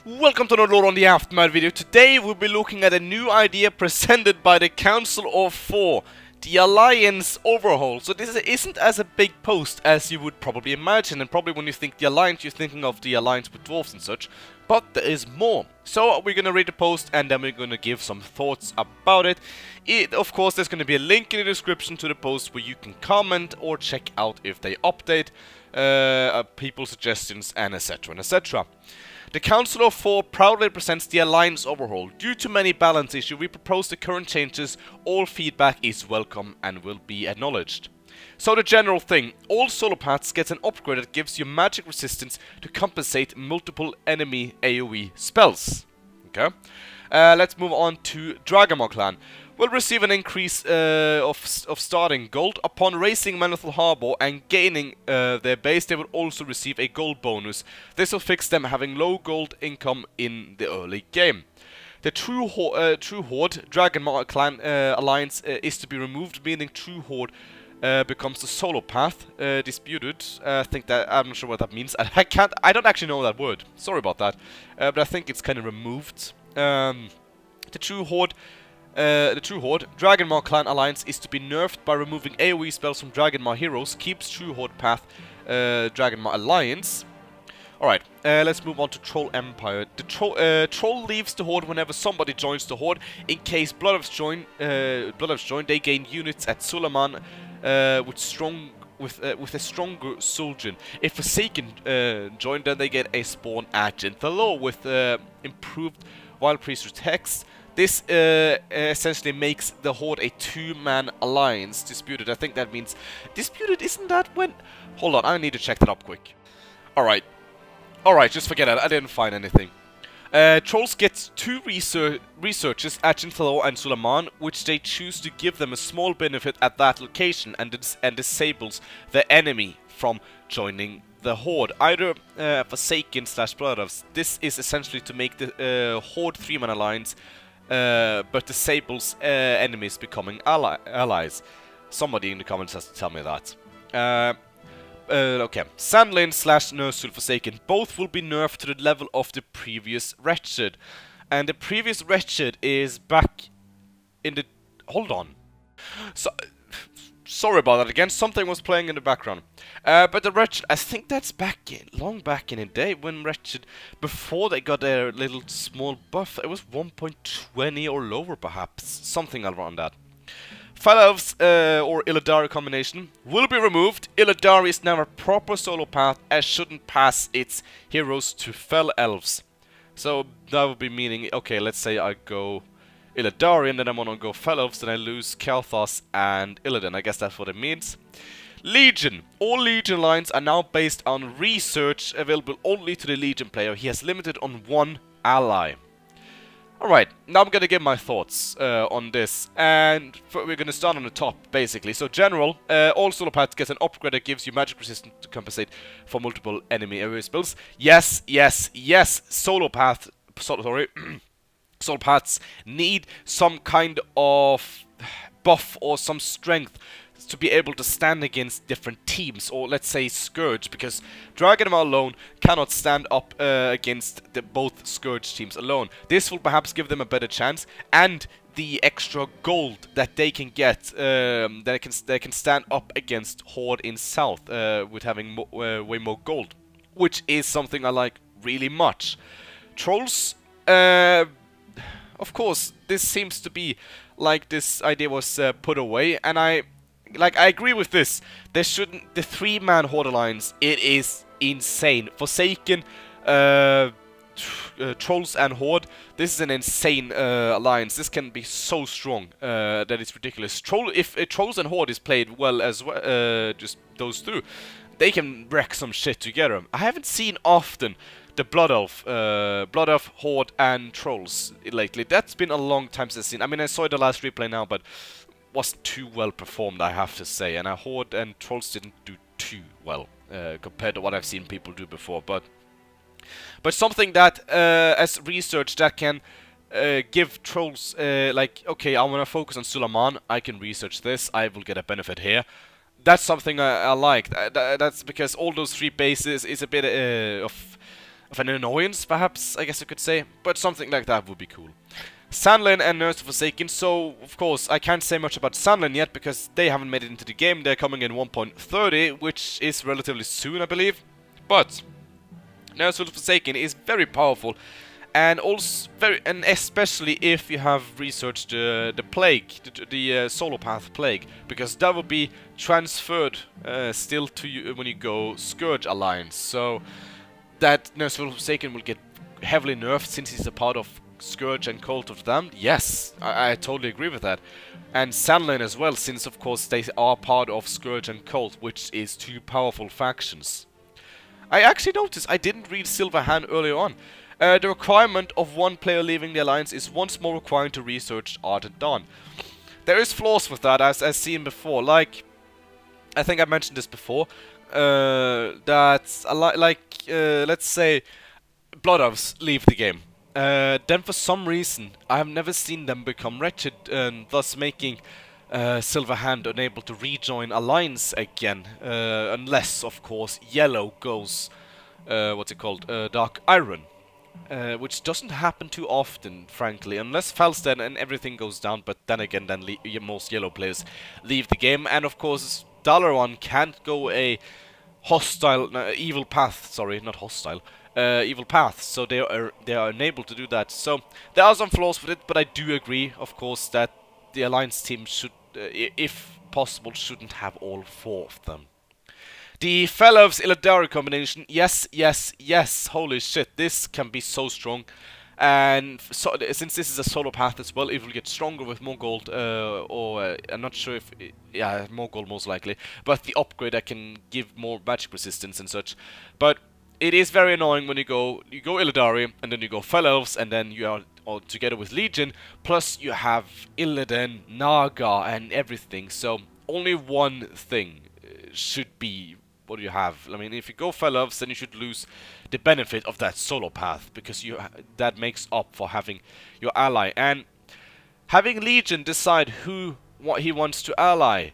Welcome to another Lord on the Aftermath video. Today we'll be looking at a new idea presented by the Council of Four, the Alliance Overhaul. So this isn't as a big post as you would probably imagine, and probably when you think the Alliance, you're thinking of the Alliance with dwarves and such, but there is more. So we're gonna read the post and then we're gonna give some thoughts about it. Of course, there's gonna be a link in the description to the post where you can comment or check out if they update people's suggestions and etc. and etc. The Council of Four proudly presents the Alliance Overhaul. Due to many balance issues, we propose the current changes. All feedback is welcome and will be acknowledged. So the general thing, all solo paths get an upgrade that gives you magic resistance to compensate multiple enemy AoE spells. Okay, let's move on to Dragonmaw Clan. Will receive an increase of starting gold. Upon raising Manethil Harbor and gaining their base, they will also receive a gold bonus. This will fix them having low gold income in the early game. The True Horde Dragonmaw Clan Alliance is to be removed, meaning True Horde becomes the solo path. Disputed. I'm not sure what that means. I don't actually know that word. Sorry about that. But I think it's kind of removed. The True Horde Dragonmaw Clan Alliance is to be nerfed by removing AoE spells from Dragonmaw heroes. Keeps True Horde path Dragonmaw Alliance. Alright, let's move on to Troll Empire. The Troll leaves the Horde whenever somebody joins the Horde. In case Blood Elves join, they gain units at Suleiman with a stronger Soldier. If Forsaken join, then they get a spawn at Jinthalo with improved Wild Priesthood text. This essentially makes the Horde a two-man alliance. Disputed, I think that means... Disputed, isn't that when... Hold on, I need to check that up quick. Alright, just forget it, I didn't find anything. Trolls get two researchers at Jinthalo and Suleiman, which they choose to give them a small benefit at that location and disables the enemy from joining the Horde. Either Forsaken / Blood Elves. This is essentially to make the Horde 3-man alliance but disables enemies becoming allies. Somebody in the comments has to tell me that. Okay. Sandlane / Nursul Forsaken. Both will be nerfed to the level of the previous Wretched. And the previous Wretched is back in the... Hold on. Sorry about that again, something was playing in the background. But the Wretched, I think that's long back in the day when Wretched, before they got their little small buff, it was 1.20 or lower perhaps, something around that. Fel Elves or Illidari combination will be removed. Illidari is now a proper solo path and shouldn't pass its heroes to Fel Elves. So that would be meaning, okay, let's say I go Illidari and then I'm gonna go Fel Elves, then I lose Kalthas and Illidan. I guess that's what it means. Legion. All Legion lines are now based on research, available only to the Legion player. He has limited on one ally. Alright, now I'm gonna give my thoughts on this, and we're gonna start on the top, basically. So, general, all solo paths get an upgrade that gives you magic resistance to compensate for multiple enemy area spells. Yes, solo paths need some kind of buff or some strength to be able to stand against different teams, or let's say Scourge, because Dragonmaw alone cannot stand up against both Scourge teams alone. This will perhaps give them a better chance, and the extra gold that they can get, they can stand up against Horde in South with having way more gold, which is something I like really much. Trolls, of course, this seems to be like this idea was put away, and I agree with this. There shouldn't... The 3-man Horde alliance, it is insane. Forsaken, Trolls and Horde, this is an insane alliance. This can be so strong that it's ridiculous. If Trolls and Horde is played well as well, just those two, they can wreck some shit together. I haven't seen often the Blood Elf, Horde and Trolls lately. That's been a long time since I've seen. I mean, I saw the last replay now, but wasn't too well performed, I have to say. And Horde and Trolls didn't do too well compared to what I've seen people do before. But something that, as research, that can give Trolls, like, okay, I want to focus on Suleiman, I can research this, I will get a benefit here. That's something I like. That's because all those 3 bases is a bit of of an annoyance, perhaps, I guess you could say. But something like that would be cool. Sandlin and Nurse Forsaken, so of course I can't say much about Sandlin yet because they haven't made it into the game. They're coming in 1.30, which is relatively soon, I believe. But Nurse Forsaken is very powerful, and also and especially if you have researched the plague, the solo path plague, because that will be transferred still to you when you go Scourge Alliance. So that Nurse Forsaken will get heavily nerfed since he's a part of Scourge and Cult of the Damned. Yes, I totally agree with that. And Sandlin as well, since of course they are part of Scourge and Cult, which is two powerful factions. I actually noticed I didn't read Silverhand earlier on. The requirement of one player leaving the alliance is once more required to research Ardent Dawn. There is flaws with that, as seen before. Like, I think I mentioned this before. That let's say Blood Elves leave the game. Then for some reason, I have never seen them become wretched, and thus making Silverhand unable to rejoin Alliance again, unless, of course, Yellow goes, what's it called, Dark Iron, which doesn't happen too often, frankly, unless Falstead and everything goes down, but then again, most Yellow players leave the game, and of course, Dalaran can't go a hostile, evil path, sorry, not hostile, evil path, so they are unable to do that. So there are some flaws with it, but I do agree, of course, that the Alliance team should, if possible, shouldn't have all four of them. The Fellows Illidari combination, yes, yes, yes, holy shit, this can be so strong. And so, since this is a solo path as well, it will get stronger with more gold, I'm not sure if, yeah, more gold most likely, but the upgrade that can give more magic resistance and such. But it is very annoying when you go Illidari, and then you go Fellows, and then you are all together with Legion, plus you have Illidan, Naga, and everything, so only one thing should be what you have. I mean, if you go Fellows, then you should lose the benefit of that solo path, because that makes up for having your ally. And having Legion decide what he wants to ally,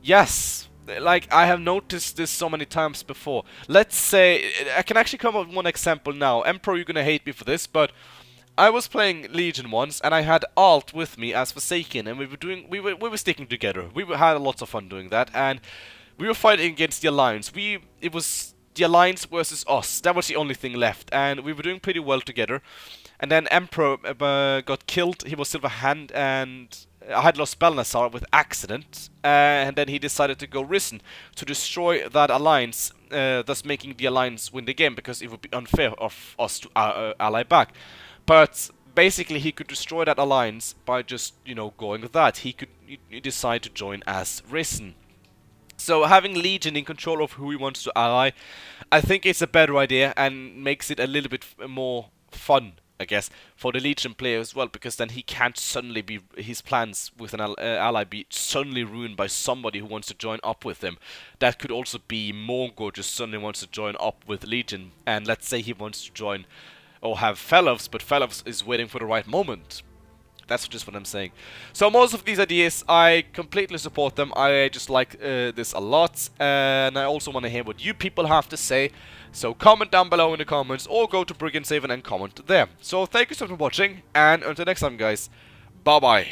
yes, like I have noticed this so many times before. Let's say, I can actually come up with one example now. Emperor, you're gonna hate me for this, but I was playing Legion once, and I had Alt with me as Forsaken, and we were sticking together. We had lots of fun doing that, and we were fighting against the Alliance. It was the Alliance versus us. That was the only thing left, and we were doing pretty well together. And then Emperor got killed. He was Silverhand, and I had lost Balnazzar with accident. And then he decided to go Risen to destroy that Alliance, thus making the Alliance win the game, because it would be unfair of us to ally back. But basically, he could destroy that Alliance by just, you know, going with that. He could decide to join as Risen. So having Legion in control of who he wants to ally, I think it's a better idea and makes it a little bit more fun, I guess, for the Legion player as well, because then he can't suddenly be, his plans with an ally be suddenly ruined by somebody who wants to join up with him. That could also be Morgor just suddenly wants to join up with Legion, and let's say he wants to join or have Fellows, but Fellows is waiting for the right moment. That's just what I'm saying. So most of these ideas, I completely support them. I just like this a lot, and I also want to hear what you people have to say. So comment down below in the comments, or go to Brigand7 and comment there. So thank you so much for watching, and until next time guys, bye bye.